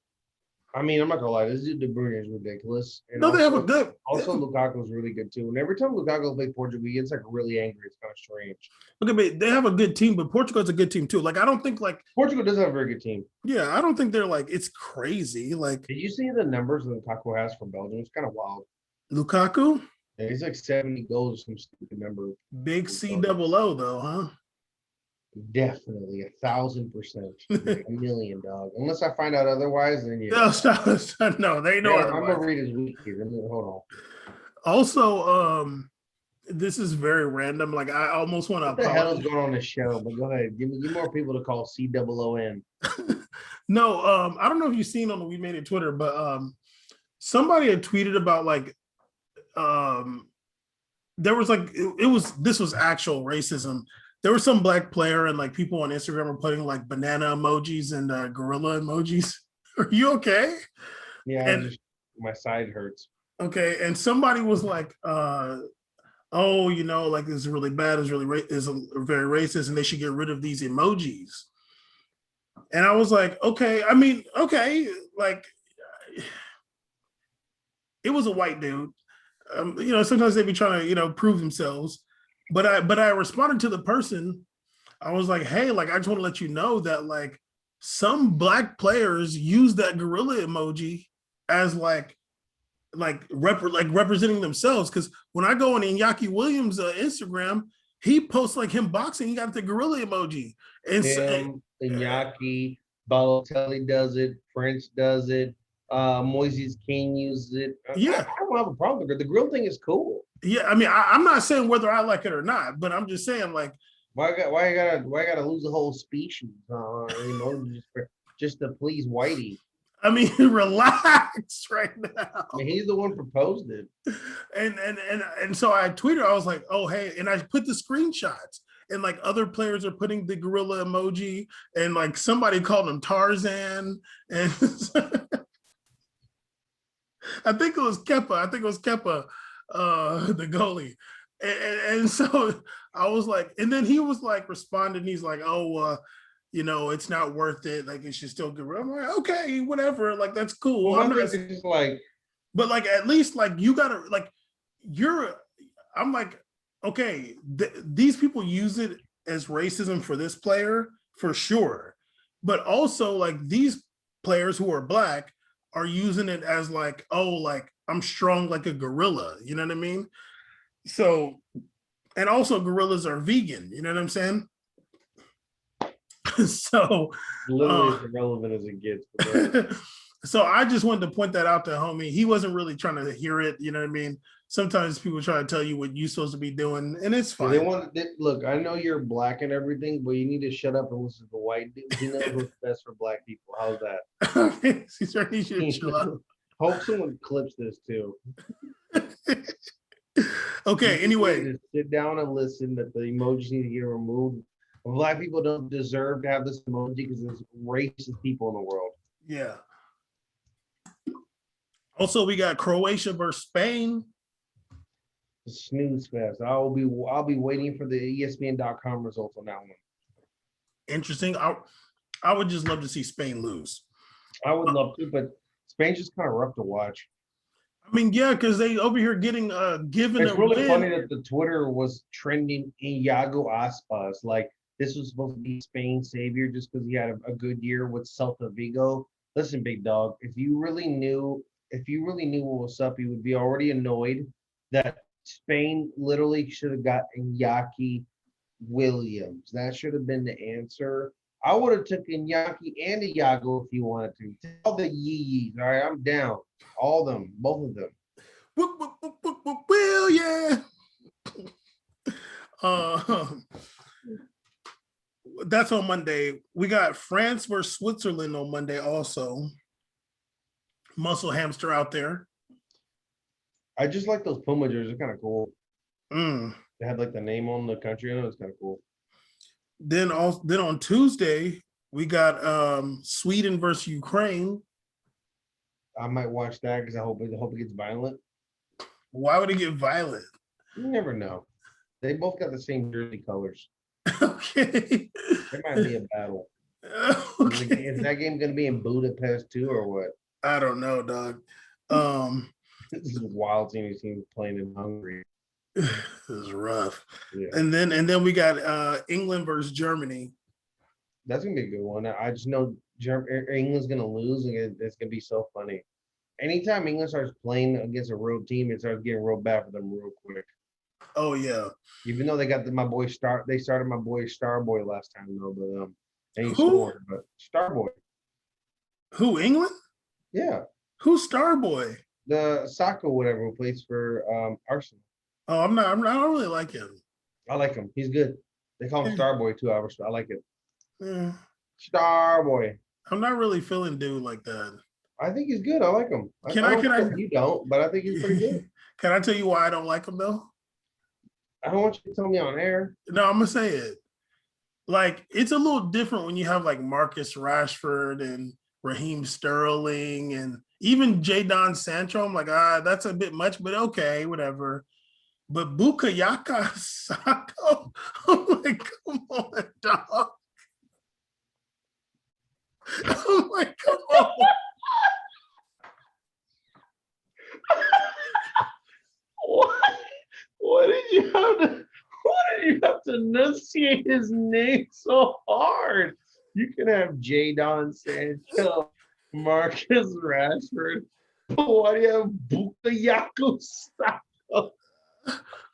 I mean, I'm not gonna lie, this dude De Bruyne is ridiculous. And No, they have a also, good. also Lukaku's really good too. And every time Lukaku plays Portugal, he gets like really angry. It's kind of strange. Look at me. They have a good team, but Portugal's a good team too. Like I don't think like Portugal does have a very good team. yeah, I don't think they're like it's crazy. Like Did you see the numbers that Lukaku has for Belgium? It's kind of wild. Lukaku, Yeah, he's like 70 goals, some stupid number. big COO though, huh? Definitely 1,000%, a million, dog. Unless I find out otherwise, then yeah. No, stop. No, they know. Yeah, I'm gonna Otherwise. read his week here. Hold on. Also, this is very random. Like I almost want to What the hell is apologize. going on the show? But go ahead, give more people to call COON. No, I don't know if you've seen on the We Made It Twitter, but somebody had tweeted about like there was like this was actual racism. There was some black player and like people on Instagram were putting like banana emojis and gorilla emojis. Are you okay? Yeah, And my side hurts. okay, and somebody was like, oh, you know, like this is really bad, is really is very racist, and they should get rid of these emojis. And I was like, okay, I mean, okay, like it was a white dude. You know, sometimes they be trying to, you know, prove themselves. But I responded to the person. I was like, hey, like I just want to let you know that like some black players use that gorilla emoji as like representing themselves. Because when I go on Iñaki Williams' Instagram, he posts like him boxing. He got the gorilla emoji, and Iñaki, Balotelli does it. French does it. Moises King uses it. Yeah, I don't have a problem with it. The grill thing is cool. Yeah, I mean, I'm not saying whether I like it or not, but I'm just saying like, why I gotta lose the whole species? Just to please Whitey. I mean, relax right now. I mean, he's the one proposed it. And so I tweeted, I was like, oh hey, and I put the screenshots, and like other players are putting the gorilla emoji, and like somebody called him Tarzan, and I think it was Kepa, the goalie. And so I was like, and then he was like responding, he's like, oh, you know, it's not worth it. Like it should still get rid. I'm like, okay, whatever. Like that's cool. Well, just like, but like at least like you gotta like I'm like, okay, these people use it as racism for this player for sure. But also like these players who are black are using it as like, oh, like I'm strong like a gorilla. You know what I mean? So, and also gorillas are vegan. You know what I'm saying? So literally as irrelevant as it gets. So I just wanted to point that out to homie. He wasn't really trying to hear it. You know what I mean? Sometimes people try to tell you what you're supposed to be doing, and it's fine. Look, I know you're black and everything, but you need to shut up and listen to white dudes. He knows what's best for black people. How's that? He certainly should chill out. Hope someone clips this too. Okay, anyway. Sit down and listen that the emojis need to get removed. Black people don't deserve to have this emoji because there's racist people in the world. Yeah. Also, we got Croatia versus Spain. Snooze fest. I'll be waiting for the ESPN.com results on that one. Interesting. I would just love to see Spain lose. I would love to, but Spain's just kind of rough to watch. I mean, yeah, because they over here getting given. It's really funny that the Twitter was trending Iago Aspas. Like this was supposed to be Spain's savior just because he had a good year with Celta Vigo. Listen, big dog, if you really knew what was up, you would be already annoyed that Spain literally should have got Iñaki Williams. That should have been the answer. I would have took Iñaki and Iago if you wanted to. All the yee-yees, all right? I'm down. All of them, both of them. Well, yeah. That's on Monday. We got France versus Switzerland on Monday also. Muscle hamster out there. I just like those Puma jerseys. They're kind of cool. They had like the name on the country. I know it's kind of cool. Then on Tuesday, we got Sweden versus Ukraine. I might watch that because I hope it gets violent. Why would he get violet? You never know. They both got the same jersey colors. Okay. There might be a battle. Is Okay. that game gonna be in Budapest too, or what? I don't know, dog. This is wild seeing these teams playing in Hungary. This is rough. Yeah, And then we got England versus Germany. that's gonna be a good one. I just know England's gonna lose, and it's gonna be so funny. Anytime England starts playing against a real team, it starts getting real bad for them real quick. Oh yeah. Even though they got my boy they started my boy Starboy last time though, but and he Who? scored, but Starboy, Who, England? yeah, Who's Starboy? the Saka whatever who plays for Arsenal. Oh, I don't really like him. I like him. He's good. They call him Starboy too. I like it. Eh, Starboy. I'm not really feeling dude like that. I think he's good. I like him. Can I- You don't, but I think he's pretty good. Can I tell you why I don't like him though? I don't want you to tell me on air. No, I'm gonna say it. Like, it's a little different when you have like Marcus Rashford and Raheem Sterling and even Jadon Sancho. I'm like, that's a bit much, but okay, whatever. But Bukayo Saka, I'm like, come on, dog. I'm like, come on. What? What did you have to? What did you have to enunciate his name so hard? You can have Jadon Sancho, Marcus Rashford. But why do you have Bukayo Saka?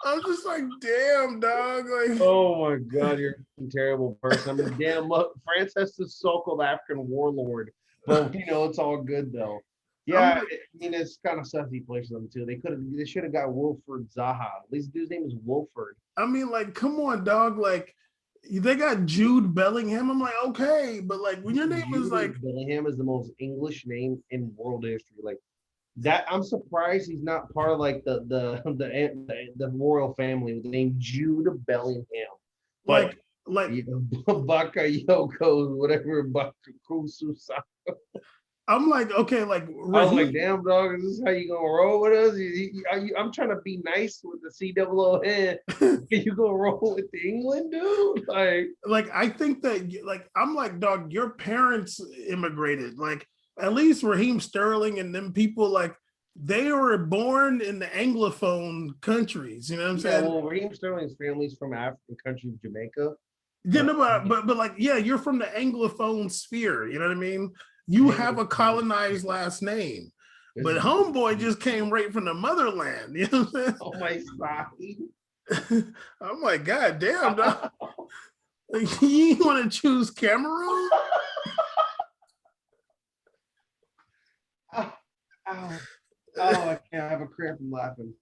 I'm just like, damn, dog. Like, Oh my God, you're a terrible person. I mean, damn, look, France has the so-called African warlord, but it's all good though. Yeah, it's kind of sussy place for them too. They should have got Wilfred Zaha. At least dude's name is Wilfred. I mean, like, come on, dog. Like, they got Jude Bellingham. I'm like, okay, but like, when your name is like, Bellingham is the most English name in world history. Like that, I'm surprised he's not part of like the royal family with the name Jude Bellingham. But like, Bakayoko, whatever Bakakusu. I'm like, okay, like, I was like, damn, dog, is this how you gonna roll with us? I'm trying to be nice with the COO. You gonna roll with England, dude? like, I think that, like, I'm like, dog, your parents immigrated. Like, at least Raheem Sterling and them people, like, they were born in the Anglophone countries. You know what I'm saying? Well, Raheem Sterling's family's from African country of Jamaica. Yeah, no, but like, yeah, you're from the Anglophone sphere. You know what I mean? You have a colonized last name, but homeboy just came right from the motherland. You know what I'm saying? Oh my side. I'm like, God damn, dog. Like, you want to choose Cameroon? Ow. I can't have a cramp from laughing.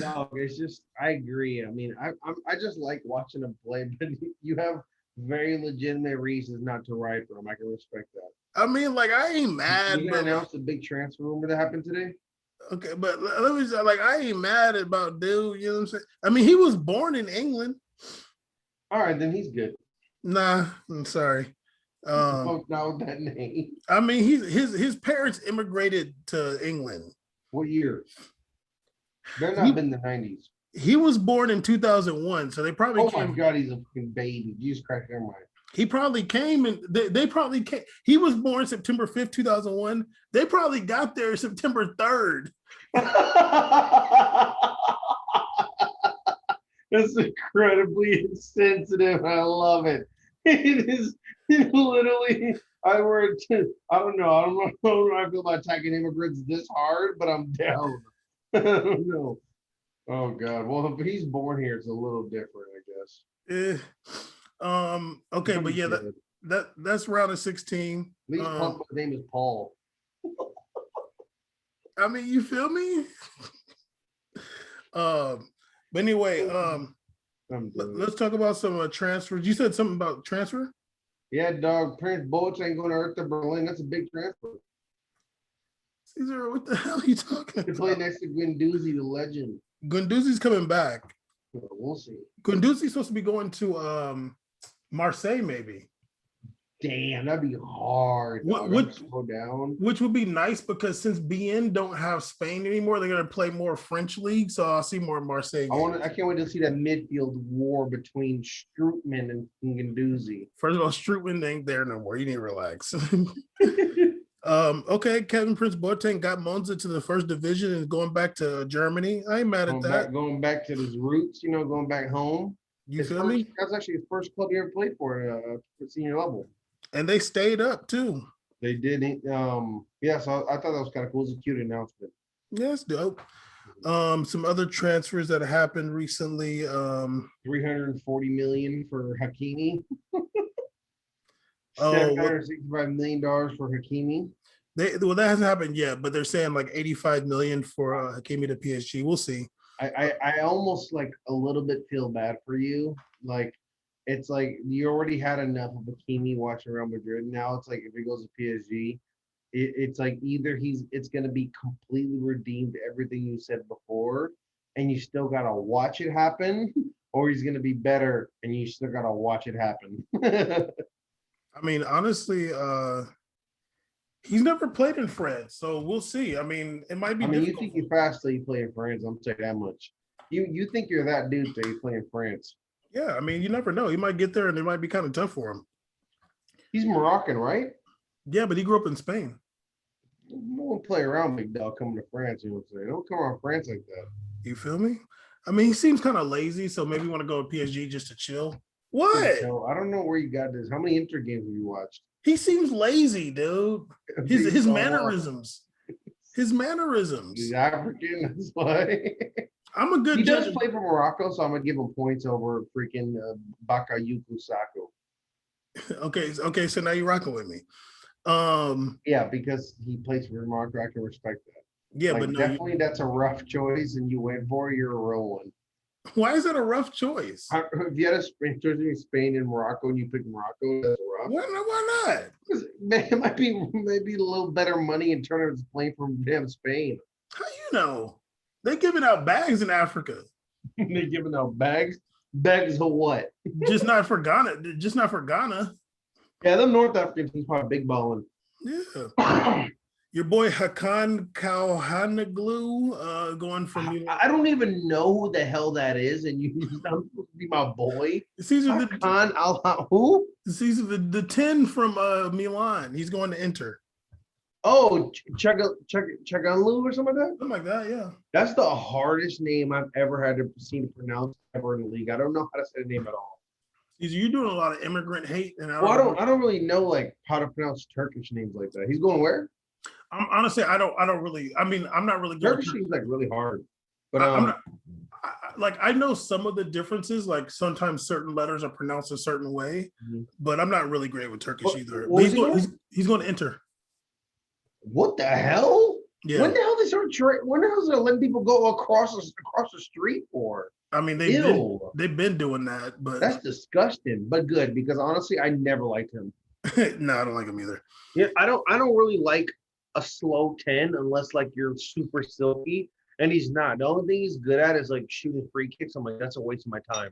No, it's just I agree. I mean, I just like watching them play, but you have very legitimate reasons not to ride for them. I can respect that. I mean, like, I ain't mad. You announced the big transfer rumor that happened today. Okay, but let me say, like, I ain't mad about dude. You know what I'm saying? I mean, he was born in England. All right, then he's good. Nah, I'm sorry. Not with that name. I mean, his parents immigrated to England. What year? They're not been the 90s. He was born in 2001, so they probably. Oh my God, he's a fucking baby. Jesus Christ, never mind. He probably came and they probably came. He was born September 5th, 2001. They probably got there September 3rd. That's incredibly insensitive. I love it. It is literally. I don't know. I don't know how I feel about attacking immigrants this hard, but I'm down. I don't know. Oh God. Well, if he's born here, it's a little different, I guess. Okay, but yeah, that's round of 16. At least his name is Paul. I mean, you feel me? But anyway, let's talk about some transfers. You said something about transfer? Yeah, dog. Prince Boateng going to Hertha Berlin. That's a big transfer. Caesar, what the hell are you talking about? To play next to Guendouzi, the legend. Guendouzi's coming back. We'll see. Guendouzi's supposed to be going to Marseille, maybe. Damn, that'd be hard. What Dog. what I'm slow down. which would be nice because since BN don't have Spain anymore, they're gonna play more French league, so I'll see more Marseille games. I can't wait to see that midfield war between Strootman and Guendouzi. First of all, Strootman ain't there no more. You need to relax. Okay, Kevin Prince Boateng got Monza to the first division and going back to Germany. I ain't mad at that. Going back to his roots, going back home. You feel me? That's actually his first club he ever played for senior level. And they stayed up too. They did. Yeah, so I thought that was kind of cool. It was a cute announcement. Yeah, it's dope. Some other transfers that happened recently. 340 million for Hakimi. Oh, $765 million for Hakimi. Well, that hasn't happened yet, but they're saying like 85 million for Hakimi to PSG. We'll see. I almost like a little bit feel bad for you. Like it's like you already had enough of Hakimi watching Real Madrid. Now it's like if he goes to PSG, it's like either it's going to be completely redeemed everything you said before, and you still got to watch it happen, or he's going to be better and you still got to watch it happen. I mean, honestly, he's never played in France, so we'll see. I mean, it might be. You think you fast till you play in France? I'm saying that much. You think you're that dude till you play in France? Yeah, I mean, you never know. He might get there, and it might be kind of tough for him. He's Moroccan, right? Yeah, but he grew up in Spain. Don't play around, big dog, coming to France. You know what I'm saying? Don't come around France like that. You feel me? I mean, he seems kind of lazy, so maybe want to go to PSG just to chill. What? So I don't know where you got this. How many Inter games have you watched? He seems lazy, dude. His mannerisms. His mannerisms. He's African. That's why. I'm a good He judge. does play for Morocco, so I'm gonna give him points over freaking Bakayuku Sako. Okay. So now you're rocking with me. Yeah, because he plays for Morocco, I can respect that. Yeah, like, but no, definitely that's a rough choice, and you went for it, you're a real one. why is that a rough choice? If you had a Spain and Morocco, and you picked Morocco, that's rough. Why not? It might be maybe a little better money in terms of playing from damn Spain. How you know? They giving out bags in Africa. They're giving out bags. Bags of what? Just not for Ghana. Just not for Ghana. Yeah, them North African teams probably big balling. Yeah. Your boy Hakan Kalhanoglu going from. I don't even know who the hell that is, and you sound supposed to be my boy. Caesar who? Caesar the 10 from Milan. He's going to Inter. Oh, Chaganlu or something like that? Something like that, yeah. That's the hardest name I've ever had to see to pronounce ever in the league. I don't know how to say the name at all. Caesar, you're doing a lot of immigrant hate, and I don't really know like how to pronounce Turkish names like that. He's going where? Honestly, I don't really. I mean, I'm not really good. Turkish seems like really hard, but I'm not, I know some of the differences. Like sometimes certain letters are pronounced a certain way, but I'm not really great with Turkish either. But he's going to Enter. What the hell? Yeah. When the hell they start? When the hell is they letting people go across the street for? I mean, they've been doing that, but that's disgusting. But good because honestly, I never liked him. No, I don't like him either. Yeah, I don't really like a slow 10 unless like you're super silky, and he's not. The only thing he's good at is like shooting free kicks. I'm like, that's a waste of my time.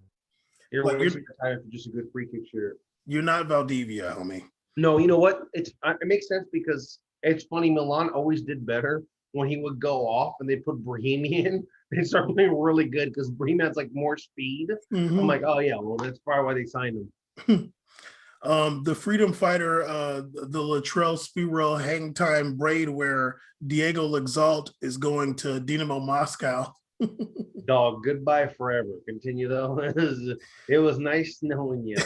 You're wasting your time for just a good free kick shooter. You're not Valdivia, homie. No, you know what? It makes sense because it's funny. Milan always did better when he would go off and they put Brahimi in. They started playing really good because Brahimi has like more speed. Mm-hmm. I'm like, oh yeah, well that's probably why they signed him. The freedom fighter, the Latrell Sprewell hang time braid where Diego L'exalt is going to Dynamo Moscow. Dog, goodbye forever. Continue though. It was nice knowing you.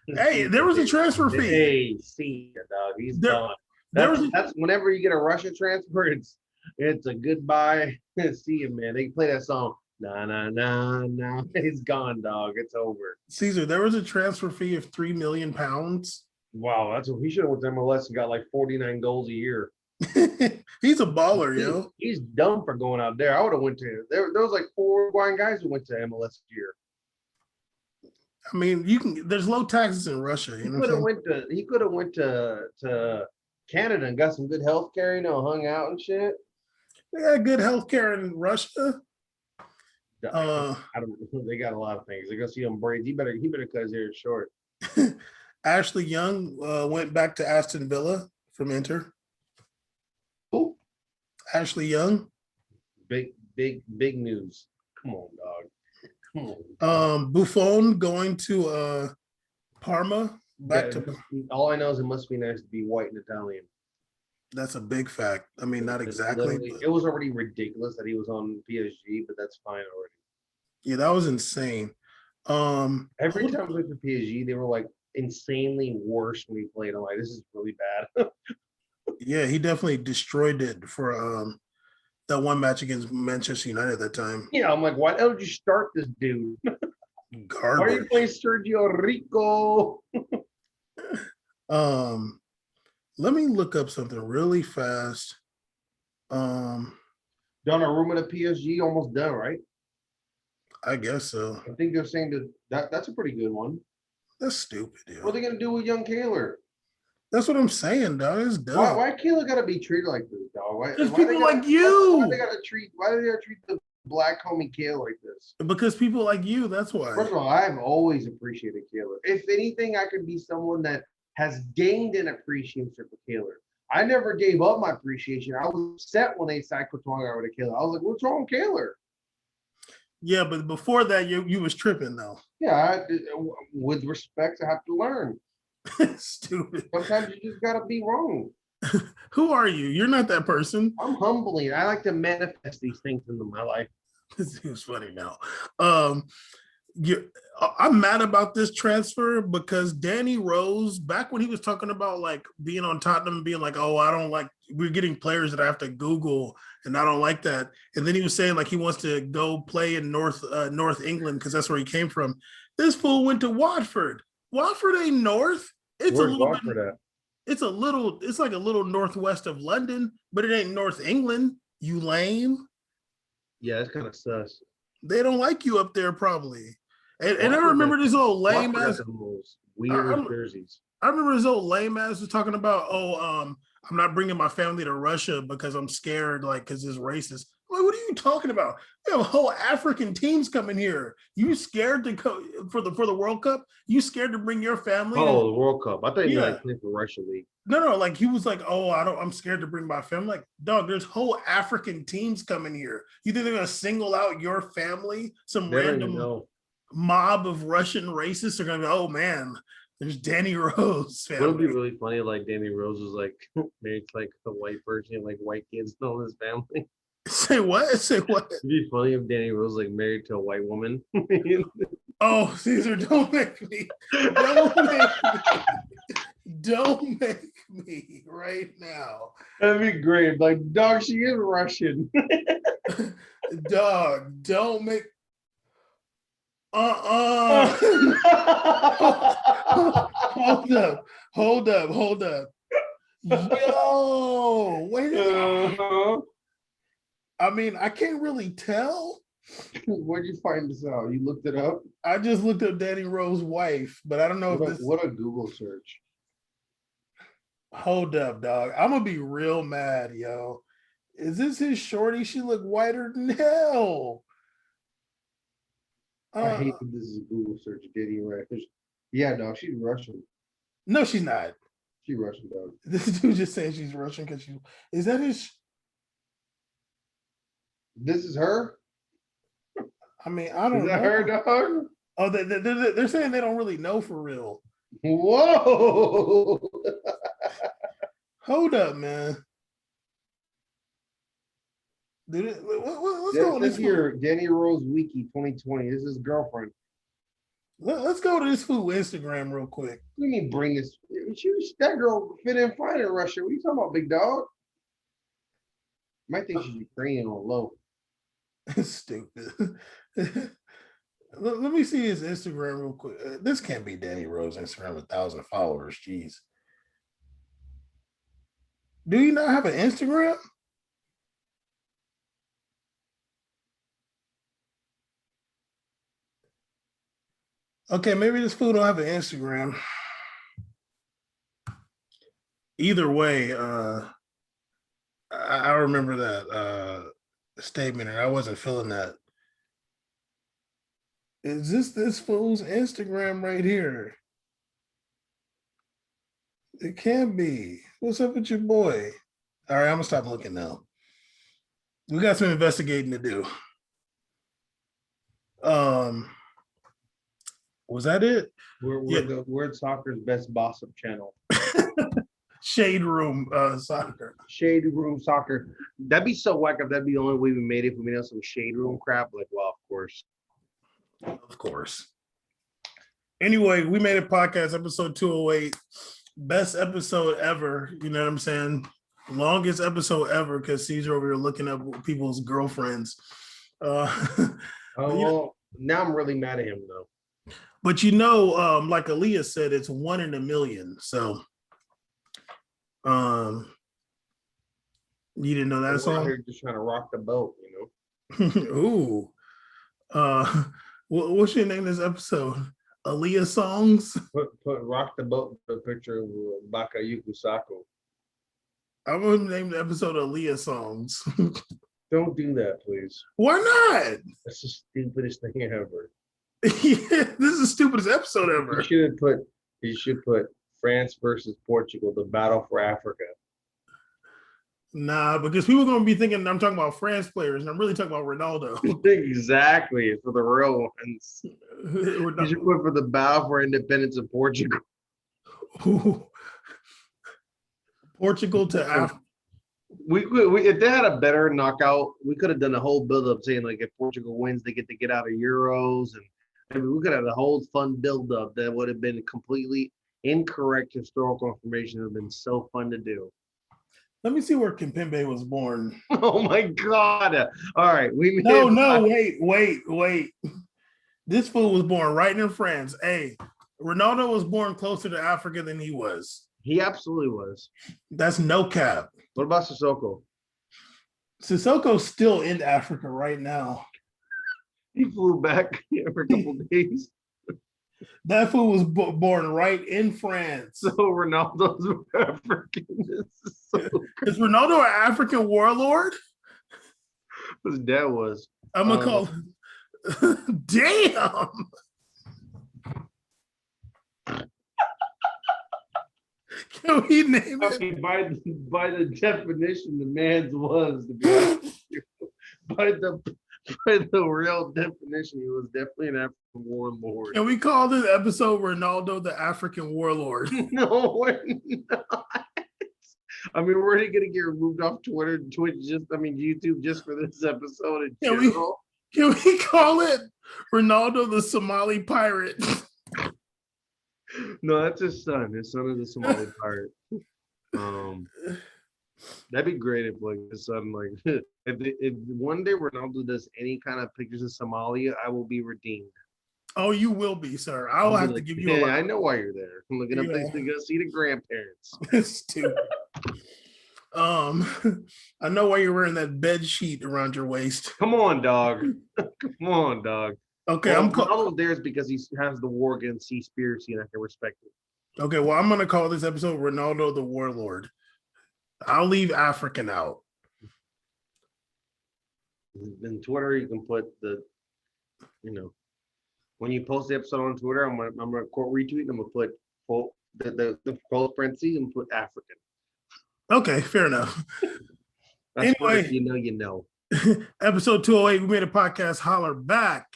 Hey, there was a transfer fee. Hey, see you, dog. He's gone. That's whenever you get a Russian transfer, it's a goodbye. See you, man. They play that song. Nah. It's gone, dog. It's over. Caesar, there was a transfer fee of £3 million. Wow, that's what he should have went to MLS and got like 49 goals a year. He's a baller, yo. He's dumb for going out there. I would have went to there was like 4 Uruguayan guys who went to MLS this year. I mean, there's low taxes in Russia. He could have went to Canada and got some good health care, hung out and shit. They got good health care in Russia. I don't. They got a lot of things. They're gonna see him braids. He better cut his hair short. Ashley Young went back to Aston Villa from Inter. Oh, Ashley Young. big news. Come on, dog. Come on. Dog. Buffon going to Parma. Back Yeah, to all I know is it must be nice to be white and Italian. that's a big fact. I mean, not It's exactly, literally, but it was already ridiculous that he was on PSG, but that's fine already. yeah, that was insane. Every time we went to PSG, they were like insanely worse when we played. I'm like, this is really bad. yeah, he definitely destroyed it for that one match against Manchester United at that time. Yeah, I'm like, why don't you start this dude? Why are you Garbage. playing Sergio Rico? Um, let me look up something really fast. Donnarumma to PSG, almost done, right? I guess so. I think they're saying that's a pretty good one. That's stupid, What are yo. they gonna do with young Kaler? That's what I'm saying, dog. It's Why dumb. why Kaler gotta be treated like this, dog? Because people like you. Why do they gotta treat the black homie Kaler like this? Because people like you, that's why. First of all, I've always appreciated Kaler. If anything, I could be someone that has gained an appreciation for Kaler. I never gave up my appreciation. I was upset when they signed Courtois over to Kaler. I was like, what's wrong with Kaler? Yeah, but before that, you was tripping though. Yeah, with respect, I have to learn. Stupid. Sometimes you just gotta be wrong. Who are you? You're not that person. I'm humbling. I like to manifest these things into my life. This is funny now. Um, you, I'm mad about this transfer because Danny Rose, back when he was talking about like being on Tottenham, being like, "Oh, I don't like we're getting players that I have to Google, and I don't like that." And then he was saying like he wants to go play in North England because that's where he came from. This fool went to Watford. Watford ain't North. It's a Where's little bit. Watford at? It's like a little northwest of London, but it ain't North England. You lame. Yeah, it's kind of sus. They don't like you up there, probably. And I Watford remember got this old lame Watford got ass. the most I, weirdest I jerseys. I remember this old lame ass was talking about, oh, I'm not bringing my family to Russia because I'm scared, like, because it's racist. I'm like, what are you talking about? We have whole African teams coming here. You scared to go for the World Cup? You scared to bring your family? Oh, the World Cup. I thought you meant Yeah. like playing for Russia League. No, like he was like, oh, I'm scared to bring my family. Like, dog, there's whole African teams coming here. You think they're gonna single out your family? Some They don't even random know. mob of Russian racists are gonna go, oh man, there's Danny Rose Would it be family. really funny? Like Danny Rose was like married to like a white person, like white kids and all his family. Say what? Say what? It'd be funny if Danny Rose like married to a white woman. Oh, Caesar, don't make me. Don't make me. Don't make me right now. That'd be great. Like, dog, she is Russian. Dog, don't make uh-uh. Hold up. Yo, wait a minute. Uh-huh. I mean, I can't really tell. Where'd you find this out? You looked it up? I just looked up Danny Rose's wife, but I don't know if this. What a Google search. Hold up, dog. I'm gonna be real mad, yo. Is this his shorty? She look whiter than hell. I hate that this is a Google search, Diddy right? Yeah, dog, she's Russian. No, she's not. She's Russian, dog. This dude just saying she's Russian because she is that his. This is her? I mean, I don't Is that know. her, dog? Oh, they're saying they don't really know for real. Whoa! Hold up, man. Dude, let's go on This this is your Danny Rose Wiki 2020. This is his girlfriend. Let's go to this fool Instagram real quick. What do you mean bring this? That girl fit in fine in Russia. What are you talking about, big dog? Might think she's Ukrainian on low. Stupid. Let me see his Instagram real quick. This can't be Danny Rose Instagram, 1,000 followers. Jeez. Do you not have an Instagram? Okay, maybe this fool don't have an Instagram. Either way, I remember that statement, and I wasn't feeling that. Is this fool's Instagram right here? It can be. What's up with your boy? All right, I'm gonna stop looking now. We got some investigating to do. Was that it? We're Yeah. the Word Soccer's best gossip channel. Shade room soccer. Shade room soccer. That'd be so whack if that'd be the only way we made it. If we made up some shade room crap, like, well, of course. Of course. Anyway, we made a podcast, episode 208. Best episode ever. You know what I'm saying? Longest episode ever because Caesar over here looking up people's girlfriends. Oh, now I'm really mad at him though. But like Aaliyah said, it's 1 in a million. So you didn't know that We're song? here just trying to rock the boat, Ooh. What should name this episode? Aaliyah songs? Put rock the boat with a picture of Bakayuki Sako. I'm gonna name the episode Aaliyah songs. Don't do that, please. Why not? That's the stupidest thing ever. Yeah, this is the stupidest episode ever. You should put France versus Portugal, the battle for Africa. Nah, because people are gonna be thinking I'm talking about France players, and I'm really talking about Ronaldo. Exactly, for the real ones. You should put for the battle for independence of Portugal. Portugal to Africa. We if they had a better knockout, we could have done a whole build-up saying like if Portugal wins, they get out of Euros, and I mean, we could have a whole fun build-up that would have been completely incorrect historical information. It would have been so fun to do. Let me see where Kimpembe was born. Oh my God! All right, wait. This fool was born right in France. Hey, Ronaldo was born closer to Africa than he was. He absolutely was. That's no cap. What about Sissoko? Sissoko's still in Africa right now. He flew back for a couple days. That fool was born right in France. So Ronaldo's African. Is Ronaldo an African warlord? His dad was. I'm gonna call. Damn. Can we name it? By the definition, the man's was, to be honest with you. By the real definition, he was definitely an African warlord. Can we call this episode Ronaldo the African warlord? No, we're not. I mean, we're already gonna get removed off Twitter, Twitch, YouTube just for this episode in general. Can we call it Ronaldo the Somali pirate? No, that's his son. His son is a Somali pirate. That'd be great if like his son, like if one day Ronaldo does any kind of pictures of Somalia, I will be redeemed. Oh, you will be, sir. I'll have to give you. Yeah, I know why you're there. I'm looking up things to go see the grandparents. Stupid. I know why you're wearing that bed sheet around your waist. Come on, dog. Come on, dog. Okay, well, Ronaldo's there because he has the war against Seaspiracy, and I can respect it. Okay, well, I'm gonna call this episode Ronaldo the Warlord. I'll leave African out. In Twitter, you can put when you post the episode on Twitter, I'm gonna quote retweet. I'm gonna put the close parentheses and put African. Okay, fair enough. That's anyway, you know. Episode 208, we made a podcast. Holler back.